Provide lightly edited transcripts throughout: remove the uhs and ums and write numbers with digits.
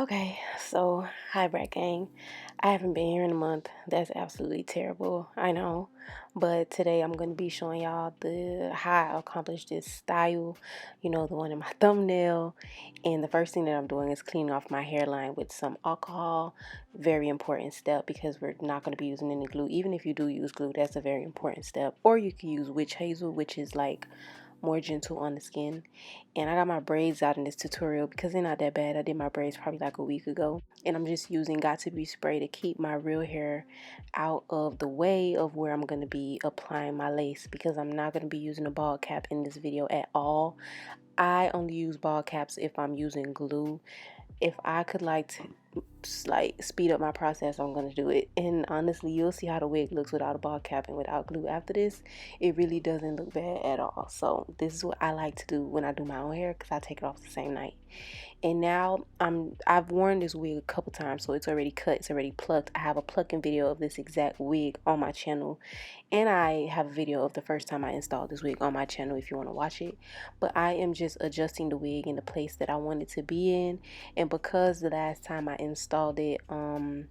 Okay, so hi, Brett Gang. I haven't been here in a month. That's absolutely terrible. I know. But today I'm going to be showing y'all how I accomplished this style, the one in my thumbnail. And the first thing that I'm doing is cleaning off my hairline with some alcohol. Very important step because we're not going to be using any glue. Even if you do use glue, that's a very important step. Or you can use witch hazel, which is like more gentle on the skin. And I got my braids out in this tutorial because they're not that bad. I did my braids probably like a week ago, and I'm just using Got To Be spray to keep my real hair out of the way of where I'm going to be applying my lace, because I'm not going to be using a ball cap in this video at all. I only use ball caps if I'm using glue. If I could speed up my process, I'm gonna do it. And honestly, you'll see how the wig looks without a ball cap and without glue after this. It really doesn't look bad at all. So this is what I like to do when I do my own hair, because I take it off the same night. And now I've worn this wig a couple times, so it's already cut, it's already plucked. I have a plucking video of this exact wig on my channel, and I have a video of the first time I installed this wig on my channel if you want to watch it. But I am just adjusting the wig in the place that I want it to be in. And because the last time I installed it, I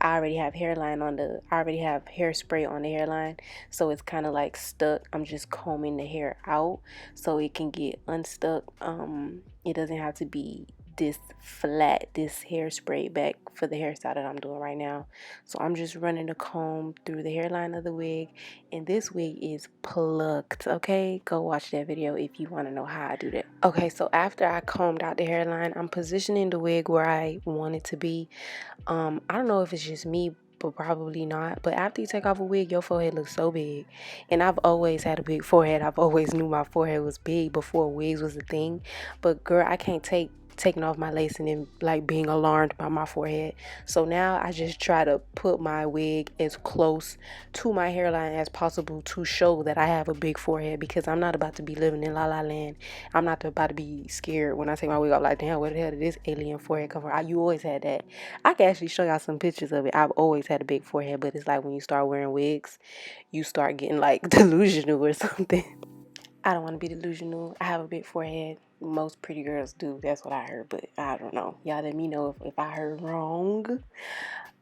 already have hairspray on the hairline, so it's kind of like stuck. I'm just combing the hair out so it can get unstuck. It doesn't have to be this hairspray back for the hairstyle that I'm doing right now. So I'm just running the comb through the hairline of the wig, and this wig is plucked. Okay, go watch that video if you want to know how I do that. Okay, so after I combed out the hairline, I'm positioning the wig where I want it to be. I don't know if it's just me, but probably not. But after you take off a wig, your forehead looks so big. And I've always had a big forehead. I've always knew my forehead was big before wigs was a thing. But girl, I can't take taking off my lace and then like being alarmed by my forehead. So now I just try to put my wig as close to my hairline as possible to show that I have a big forehead, because I'm not about to be living in La La Land. I'm not about to be scared when I take my wig off like, damn, where the hell did this alien forehead come from? You always had that. I can actually show y'all some pictures of it. I've always had a big forehead, but it's like when you start wearing wigs, you start getting like delusional or something. I don't want to be delusional. I have a big forehead. Most pretty girls do. That's what I heard, but I don't know. Y'all let me know if I heard wrong.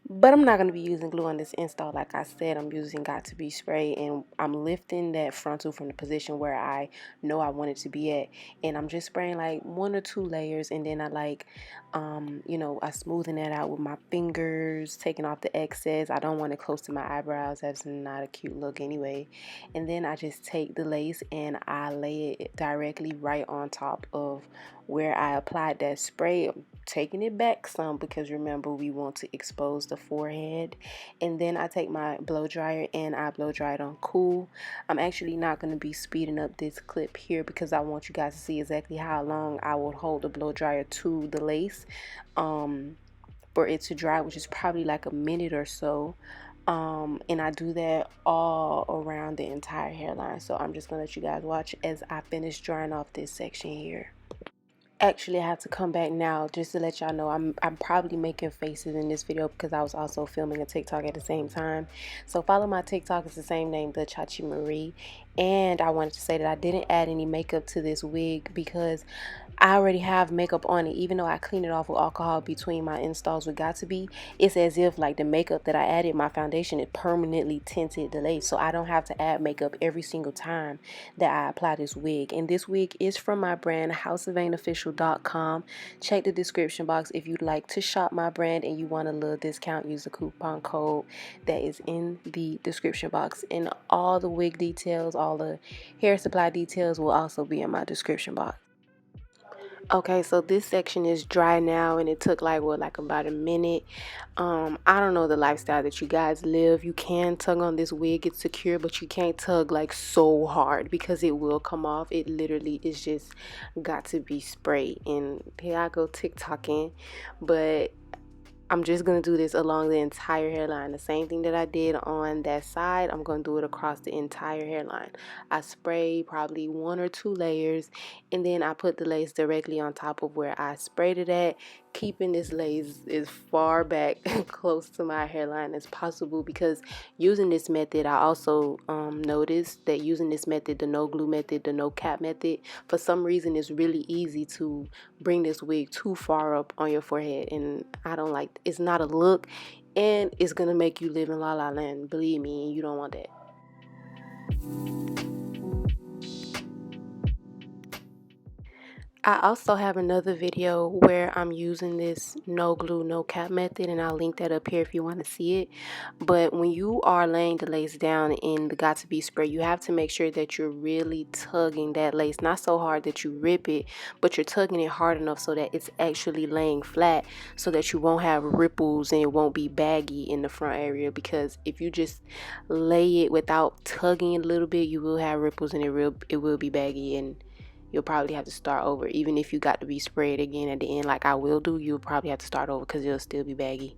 But I'm not going to be using glue on this install. Like I said, I'm using Got To Be spray, and I'm lifting that frontal from the position where I know I want it to be at. And I'm just spraying like 1 or 2 layers, and then I smoothing that out with my fingers, taking off the excess. I don't want it close to my eyebrows. That's not a cute look anyway. And then I just take the lace and I lay it directly right on top of where I applied that spray. I'm taking it back some because remember, we want to expose the forehead. And then I take my blow dryer and I blow dry it on cool. I'm actually not going to be speeding up this clip here because I want you guys to see exactly how long I will hold the blow dryer to the lace for it to dry, which is probably like a minute or so. And I do that all around the entire hairline. So I'm just gonna let you guys watch as I finish drying off this section here. Actually, I have to come back now just to let y'all know I'm probably making faces in this video because I was also filming a TikTok at the same time. So follow my TikTok, it's the same name, Thechachimarie. And I wanted to say that I didn't add any makeup to this wig because I already have makeup on it. Even though I cleaned it off with alcohol between my installs with Got To Be, it's as if like the makeup that I added, my foundation, it permanently tinted the lace, so I don't have to add makeup every single time that I apply this wig. And this wig is from my brand, houseofvaneofficial.com. Check the description box if you'd like to shop my brand and you want a little discount. Use the coupon code that is in the description box, and all the wig details, all the hair supply details will also be in my description box. Okay, so this section is dry now, and it took like about a minute. I don't know the lifestyle that you guys live. You can tug on this wig, it's secure, but you can't tug like so hard because it will come off. It literally is just Got To Be spray. And here I go TikToking, but I'm just going to do this along the entire hairline. The same thing that I did on that side, I'm going to do it across the entire hairline. I spray probably 1 or 2 layers, and then I put the lace directly on top of where I sprayed it at. keeping this lace as far back close to my hairline as possible, because using this method, I also noticed that using this method, the no glue method, the no cap method, for some reason it's really easy to bring this wig too far up on your forehead, and I don't like, it's not a look, and it's gonna make you live in la la land, believe me, and you don't want that. I also have another video where I'm using this no glue, no cap method, and I'll link that up here if you want to see it. But when you are laying the lace down in the Got To Be spray, you have to make sure that you're really tugging that lace, not so hard that you rip it, but you're tugging it hard enough so that it's actually laying flat, so that you won't have ripples and it won't be baggy in the front area. Because if you just lay it without tugging it a little bit, you will have ripples and it will be baggy, and you'll probably have to start over. Even if you got to be sprayed again at the end like I will do, you'll probably have to start over because it'll still be baggy.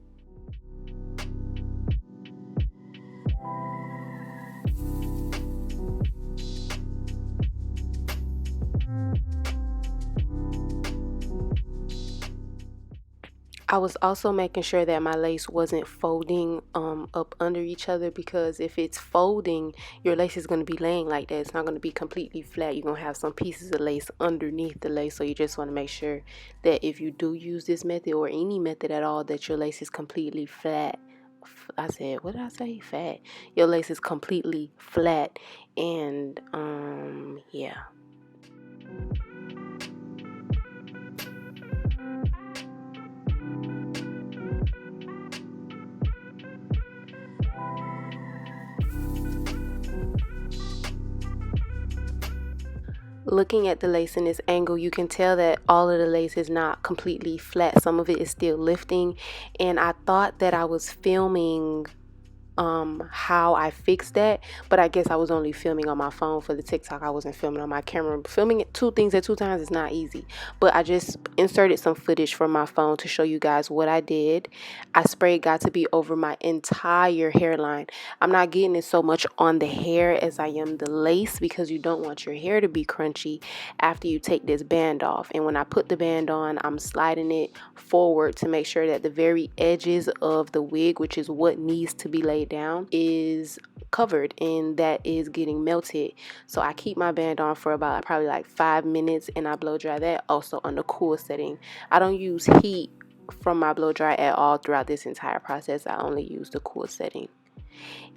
I was also making sure that my lace wasn't folding up under each other, because if it's folding, your lace is going to be laying like that. It's not going to be completely flat. You're going to have some pieces of lace underneath the lace. So you just want to make sure that if you do use this method or any method at all, that your lace is completely flat. I said, what did I say? Fat. Your lace is completely flat. And yeah. Looking at the lace in this angle, you can tell that all of the lace is not completely flat. Some of it is still lifting, and I thought that I was filming how I fixed that, but I guess I was only filming on my phone for the TikTok. I wasn't filming on my camera. Filming it two things at two times is not easy, but I just inserted some footage from my phone to show you guys what I did. I sprayed Got To Be over my entire hairline. I'm not getting it so much on the hair as I am the lace, because you don't want your hair to be crunchy after you take this band off. And when I put the band on, I'm sliding it forward to make sure that the very edges of the wig, which is what needs to be laid down, is covered and that is getting melted. So I keep my band on for about probably like 5 minutes, and I blow dry that also on the cool setting. I don't use heat from my blow dry at all throughout this entire process. I only use the cool setting.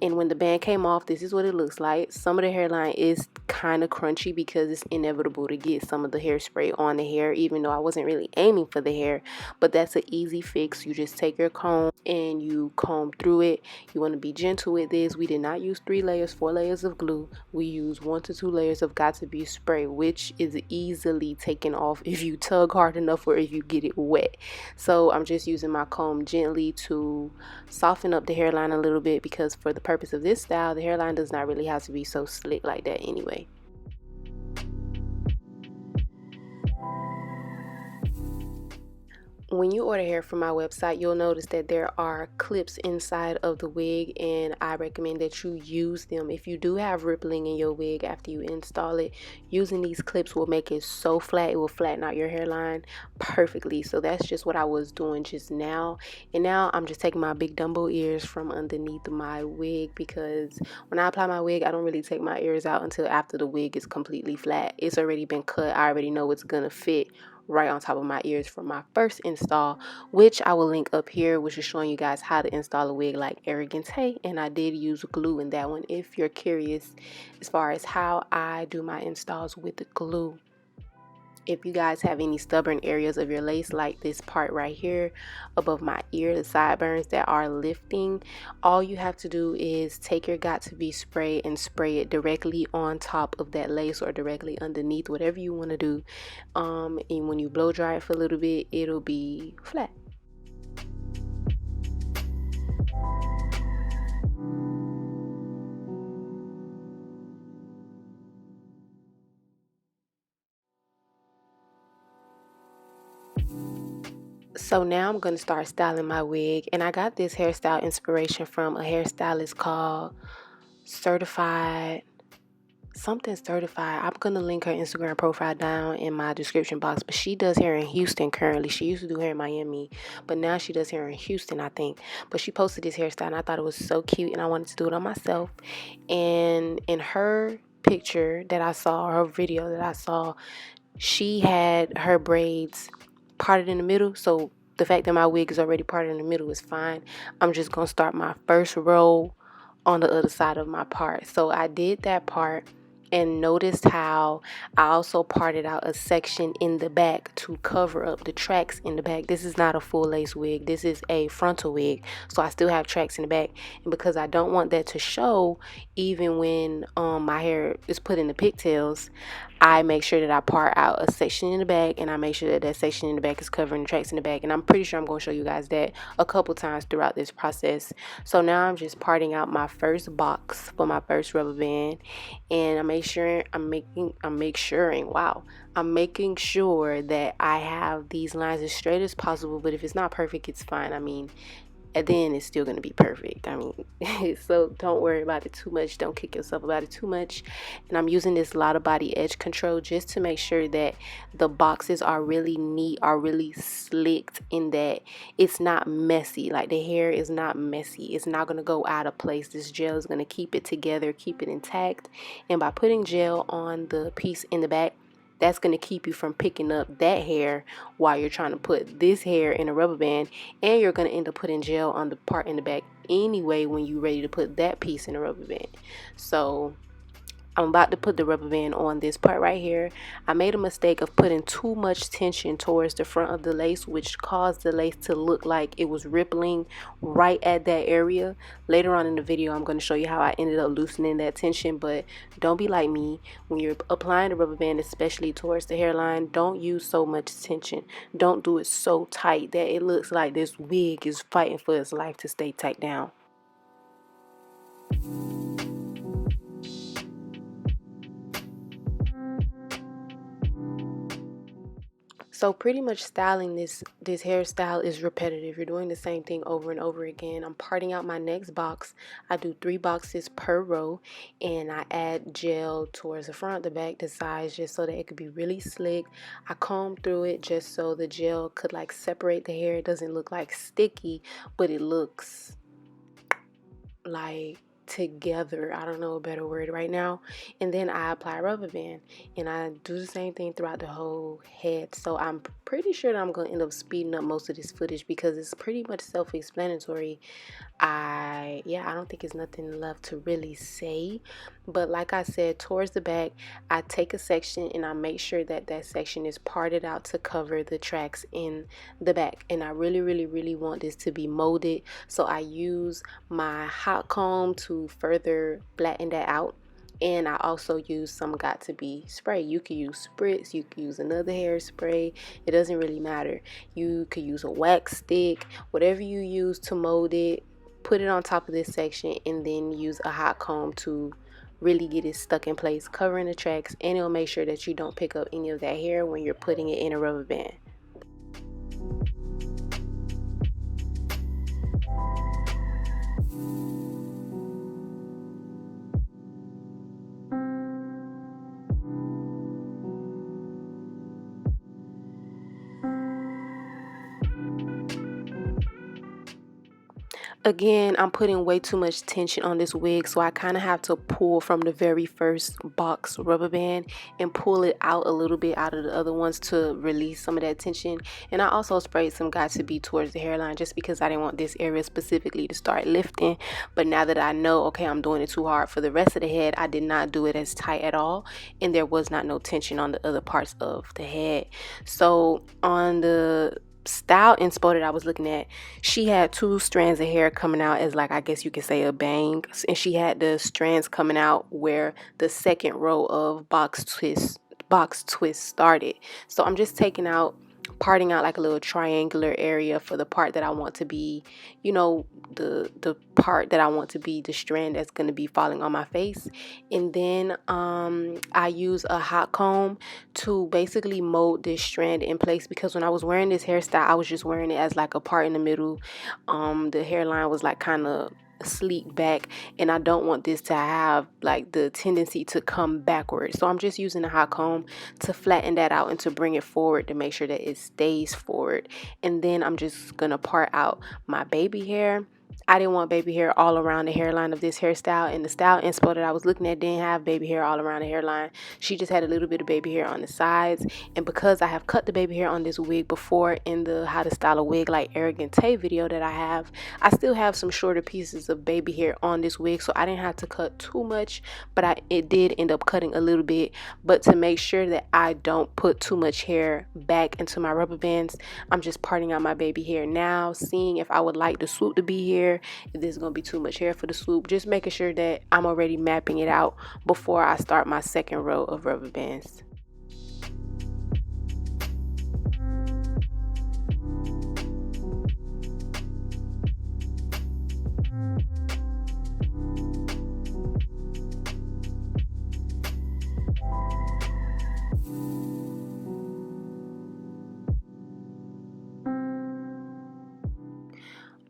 And when the band came off, this is what it looks like. Some of the hairline is kind of crunchy because it's inevitable to get some of the hairspray on the hair, even though I wasn't really aiming for the hair. But that's an easy fix. You just take your comb and you comb through it. You want to be gentle with this. We did not use 3 layers, 4 layers of glue. We used 1 to 2 layers of Got To Be spray, which is easily taken off if you tug hard enough or if you get it wet. So I'm just using my comb gently to soften up the hairline a little bit, because for the purpose of this style, the hairline does not really have to be so slick like that anyway. When you order hair from my website, you'll notice that there are clips inside of the wig, and I recommend that you use them. If you do have rippling in your wig after you install it, using these clips will make it so flat, it will flatten out your hairline perfectly. So that's just what I was doing just now. And now I'm just taking my big Dumbo ears from underneath my wig, because when I apply my wig, I don't really take my ears out until after the wig is completely flat. It's already been cut. I already know it's gonna fit right on top of my ears from my first install, which I will link up here, which is showing you guys how to install a wig like Arrogance Hey. And I did use glue in that one if you're curious as far as how I do my installs with the glue. If you guys have any stubborn areas of your lace, like this part right here above my ear, the sideburns that are lifting, all you have to do is take your Got To Be spray and spray it directly on top of that lace or directly underneath, whatever you want to do. And when you blow dry it for a little bit, it'll be flat. So now I'm going to start styling my wig, and I got this hairstyle inspiration from a hairstylist called Certified something certified. I'm gonna link her Instagram profile down in my description box. But she does hair in Houston currently. She used to do hair in Miami, but now she does hair in Houston, I think. But she posted this hairstyle and I thought it was so cute and I wanted to do it on myself. And in her picture that I saw, her video that I saw, she had her braids parted in the middle. So the fact that my wig is already parted in the middle is fine. I'm just gonna start my first row on the other side of my part. So I did that part and noticed how I also parted out a section in the back to cover up the tracks in the back. This is not a full lace wig. This is a frontal wig. So I still have tracks in the back. And because I don't want that to show even when my hair is put in the pigtails, I make sure that I part out a section in the back, and I make sure that that section in the back is covering the tracks in the back. And I'm pretty sure I'm going to show you guys that a couple times throughout this process. So now I'm just parting out my first box for my first rubber band, and I'm making sure that I have these lines as straight as possible. But if it's not perfect, it's fine. I mean, at the end, it's still going to be perfect. I mean, so don't worry about it too much. Don't kick yourself about it too much. And I'm using this lot of body edge control just to make sure that the boxes are really neat, are really slicked, in that it's not messy. Like the hair is not messy. It's not going to go out of place. This gel is going to keep it together, keep it intact. And by putting gel on the piece in the back, that's going to keep you from picking up that hair while you're trying to put this hair in a rubber band, and you're going to end up putting gel on the part in the back anyway when you're ready to put that piece in a rubber band. So I'm about to put the rubber band on this part right here. I made a mistake of putting too much tension towards the front of the lace, which caused the lace to look like it was rippling right at that area. Later on in the video, I'm going to show you how I ended up loosening that tension, but don't be like me. When you're applying the rubber band, especially towards the hairline, don't use so much tension. Don't do it so tight that it looks like this wig is fighting for its life to stay tight down. So pretty much styling this hairstyle is repetitive. You're doing the same thing over and over again. I'm parting out my next box. I do 3 boxes per row, and I add gel towards the front, the back, the sides, just so that it could be really slick. I comb through it just so the gel could like separate the hair. It doesn't look like sticky, but it looks like together. I don't know a better word right now. And then I apply a rubber band, and I do the same thing throughout the whole head. So I'm pretty sure that I'm going to end up speeding up most of this footage because it's pretty much self-explanatory. I don't think it's nothing left to really say. But like I said, towards the back, I take a section and I make sure that that section is parted out to cover the tracks in the back. And I really, really, really want this to be molded. So I use my hot comb to further flatten that out. And I also use some Got2b spray. You could use spritz, you could use another hairspray. It doesn't really matter. You could use a wax stick, whatever you use to mold it. Put it on top of this section and then use a hot comb to really get it stuck in place, covering the tracks, and it'll make sure that you don't pick up any of that hair when you're putting it in a rubber band. Again, I'm putting way too much tension on this wig, so I kind of have to pull from the very first box rubber band and pull it out a little bit out of the other ones to release some of that tension. And I also sprayed some Got2b towards the hairline just because I didn't want this area specifically to start lifting. But now that I know, okay, I'm doing it too hard for the rest of the head, I did not do it as tight at all, and there was not no tension on the other parts of the head. So on the style inspo that I was looking at, she had 2 strands of hair coming out as, like, I guess you could say a bang, and she had the strands coming out where the second row of box twist started. So I'm just parting out like a little triangular area for the part that I want to be, the part that I want to be the strand that's going to be falling on my face. And then I use a hot comb to basically mold this strand in place, because when I was wearing this hairstyle, I was just wearing it as like a part in the middle. The hairline was like kind of sleek back, and I don't want this to have like the tendency to come backwards. So I'm just using a hot comb to flatten that out and to bring it forward to make sure that it stays forward. And then I'm just gonna part out my baby hair. I didn't want baby hair all around the hairline of this hairstyle, and the style inspo that I was looking at didn't have baby hair all around the hairline. She just had a little bit of baby hair on the sides. And because I have cut the baby hair on this wig before in the how to style a wig like Arrogant Tay video that I still have some shorter pieces of baby hair on this wig, so I didn't have to cut too much, but it did end up cutting a little bit. But to make sure that I don't put too much hair back into my rubber bands, I'm just parting out my baby hair now, seeing if I would like the swoop to be here, if there's gonna be too much hair for the swoop, just making sure that I'm already mapping it out before I start my second row of rubber bands.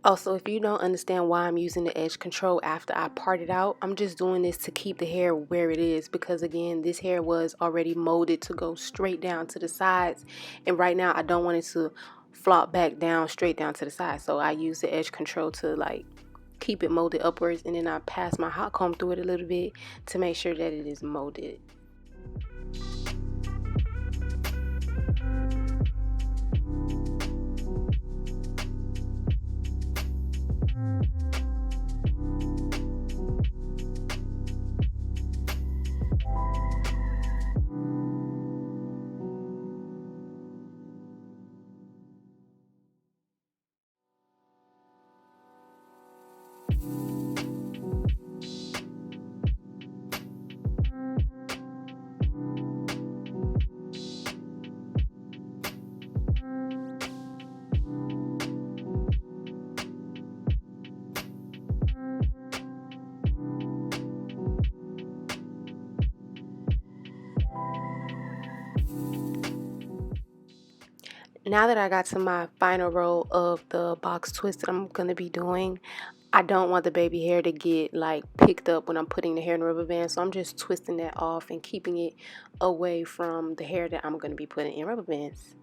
Also, if you don't understand why I'm using the edge control after I part it out, I'm just doing this to keep the hair where it is, because again, this hair was already molded to go straight down to the sides, and right now I don't want it to flop back down straight down to the side. So I use the edge control to like keep it molded upwards, and then I pass my hot comb through it a little bit to make sure that it is molded. Now that I got to my final row of the box twist that I'm going to be doing, I don't want the baby hair to get like picked up when I'm putting the hair in the rubber band. So I'm just twisting that off and keeping it away from the hair that I'm going to be putting in rubber bands.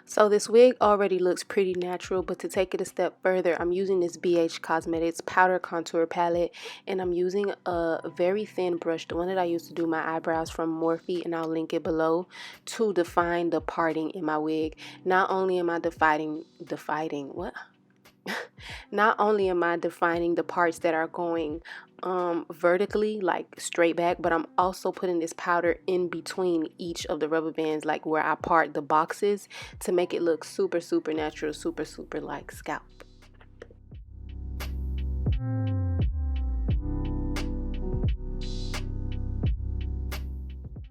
So this wig already looks pretty natural, but to take it a step further, I'm using this BH Cosmetics powder contour palette, and I'm using a very thin brush, the one that I used to do my eyebrows from Morphe, and I'll link it below, to define the parting in my wig. Not only am I defining what? not only am I defining the parts that are going vertically, like straight back, but I'm also putting this powder in between each of the rubber bands, like where I part the boxes, to make it look super, super natural, super, super like scalp.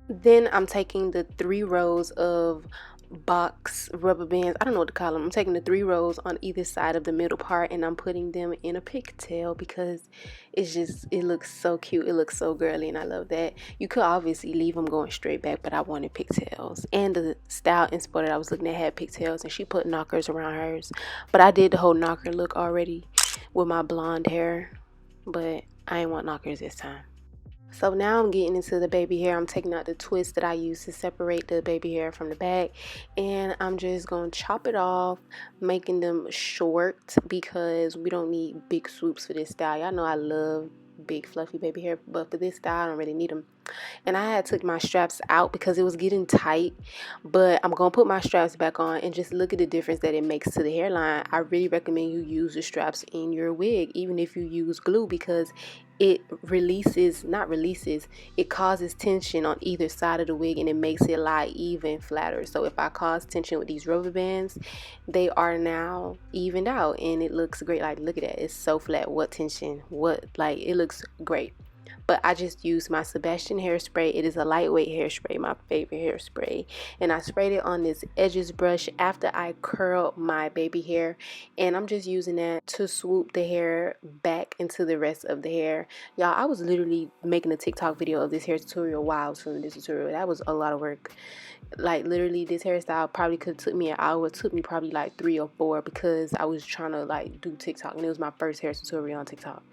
Then I'm taking the 3 rows of box rubber bands. I don't know what to call them. I'm taking the 3 rows on either side of the middle part, and I'm putting them in a pigtail because it looks so cute. It looks so girly, and I love that. You could obviously leave them going straight back, but I wanted pigtails. And the style inspo that I was looking at had pigtails, and she put knockers around hers. But I did the whole knocker look already with my blonde hair, but I ain't want knockers this time. So now I'm getting into the baby hair. I'm taking out the twist that I used to separate the baby hair from the back, and I'm just going to chop it off, making them short because we don't need big swoops for this style. Y'all know I love big fluffy baby hair, but for this style I don't really need them. And I had took my straps out because it was getting tight, but I'm gonna put my straps back on and just look at the difference that it makes to the hairline. I really recommend you use the straps in your wig, even if you use glue, because it it causes tension on either side of the wig, and it makes it lie even flatter. So if I cause tension with these rubber bands, they are now evened out, and it looks great. Like, look at that, it's so flat. What tension, what, like, it looks great. But I just used my Sebastian hairspray. It is a lightweight hairspray, my favorite hairspray. And I sprayed it on this edges brush after I curled my baby hair. And I'm just using that to swoop the hair back into the rest of the hair. Y'all, I was literally making a TikTok video of this hair tutorial while I was filming this tutorial. That was a lot of work. Like, literally, this hairstyle probably could have took me an hour. It took me probably like 3 or 4 because I was trying to like do TikTok. And it was my first hair tutorial on TikTok.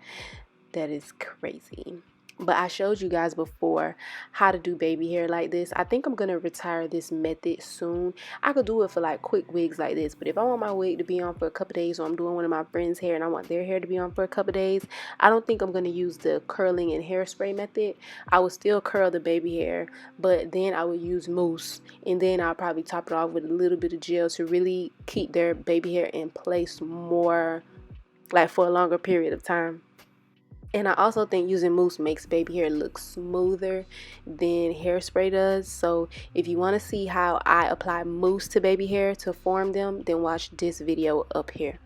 That is crazy. But I showed you guys before how to do baby hair like this. I think I'm going to retire this method soon. I could do it for like quick wigs like this. But if I want my wig to be on for a couple days, or I'm doing one of my friends' hair and I want their hair to be on for a couple days, I don't think I'm going to use the curling and hairspray method. I would still curl the baby hair, but then I would use mousse. And then I'll probably top it off with a little bit of gel to really keep their baby hair in place more, like for a longer period of time. And I also think using mousse makes baby hair look smoother than hairspray does. So if you want to see how I apply mousse to baby hair to form them, then watch this video up here.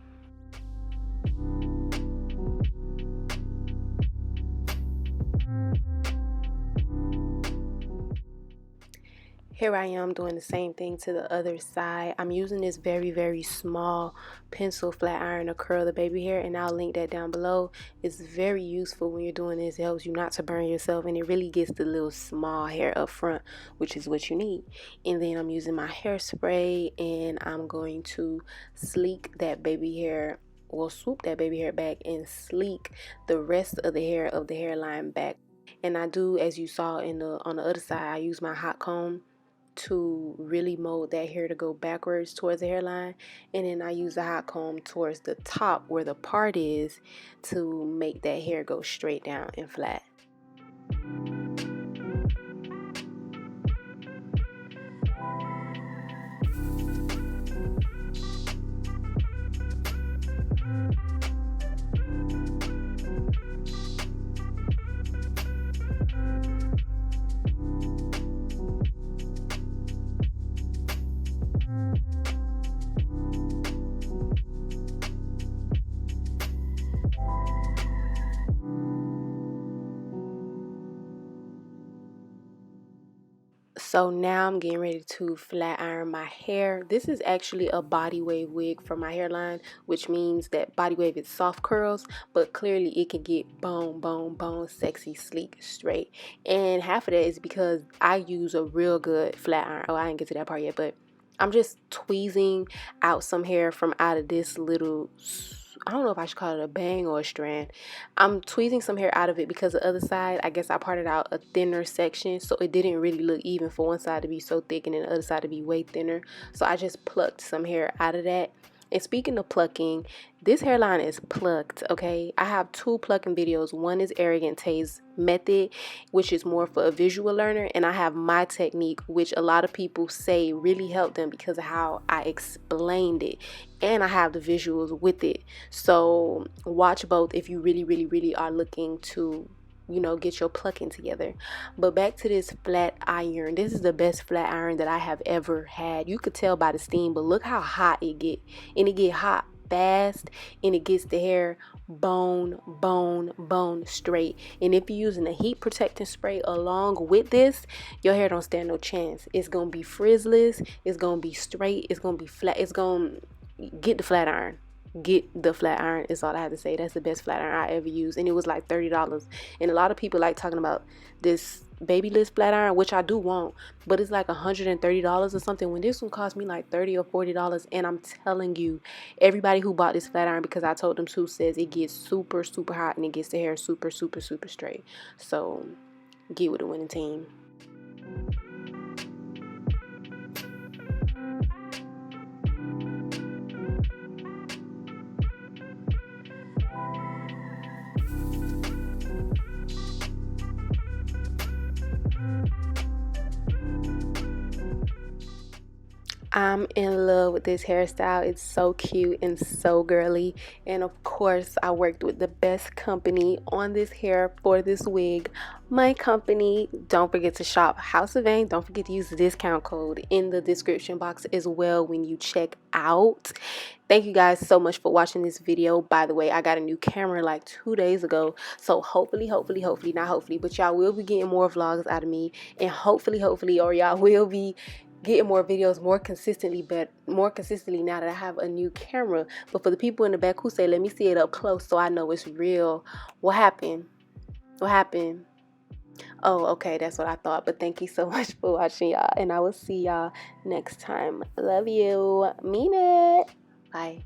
Here I am doing the same thing to the other side. I'm using this very, very small pencil flat iron to curl the baby hair, and I'll link that down below. It's very useful when you're doing this. It helps you not to burn yourself, and it really gets the little small hair up front, which is what you need. And then I'm using my hairspray, and I'm going to sleek that baby hair, well, swoop that baby hair back and sleek the rest of the hair of the hairline back. And I do, as you saw on the other side, I use my hot comb to really mold that hair to go backwards towards the hairline, and then I use the hot comb towards the top where the part is to make that hair go straight down and flat. So now I'm getting ready to flat iron my hair. This is actually a Bodywave wig for my hairline, which means that Bodywave is soft curls, but clearly it can get bone, bone, bone, sexy, sleek, straight. And half of that is because I use a real good flat iron. Oh, I didn't get to that part yet, but I'm just tweezing out some hair from out of this little, I don't know if I should call it a bang or a strand. I'm tweezing some hair out of it because the other side, I guess I parted out a thinner section, so it didn't really look even for one side to be so thick and then the other side to be way thinner. So I just plucked some hair out of that, And speaking of plucking, this hairline is plucked, okay? I have 2 plucking videos. One is Arrogant Tay's method, which is more for a visual learner, and I have my technique, which a lot of people say really helped them because of how I explained it, and I have the visuals with it. So watch both if you really are looking to, you know, get your plucking together. But back to this flat iron. This is the best flat iron that I have ever had. You could tell by the steam, but look how hot it get. And it get hot fast, and it gets the hair bone straight. And if you're using a heat protecting spray along with this, your hair don't stand no chance. It's gonna be frizzless, it's gonna be straight, it's gonna be flat. It's gonna get the flat iron. Get the flat iron is all I have to say. That's the best flat iron I ever used, and it was like $30. And a lot of people like talking about this Babyliss flat iron, which I do want, but it's like $130 or something, when this one cost me like $30 or $40. And I'm telling you, everybody who bought this flat iron, because I told them to, says it gets super hot and it gets the hair super straight. So get with the winning team. I'm in love with this hairstyle. It's so cute and so girly. And of course, I worked with the best company on this hair for this wig. My company. Don't forget to shop House of Vane. Don't forget to use the discount code in the description box as well when you check out. Thank you guys so much for watching this video. By the way, I got a new camera like 2 days ago. So hopefully, not hopefully, but y'all will be getting more vlogs out of me. And hopefully, or y'all will be getting more videos more consistently now that I have a new camera. But for the people in the back who say, let me see it up close so I know it's real, what happened? Oh, okay, that's what I thought. But thank you so much for watching, y'all, and I will see y'all next time. Love you. Mean it. Bye.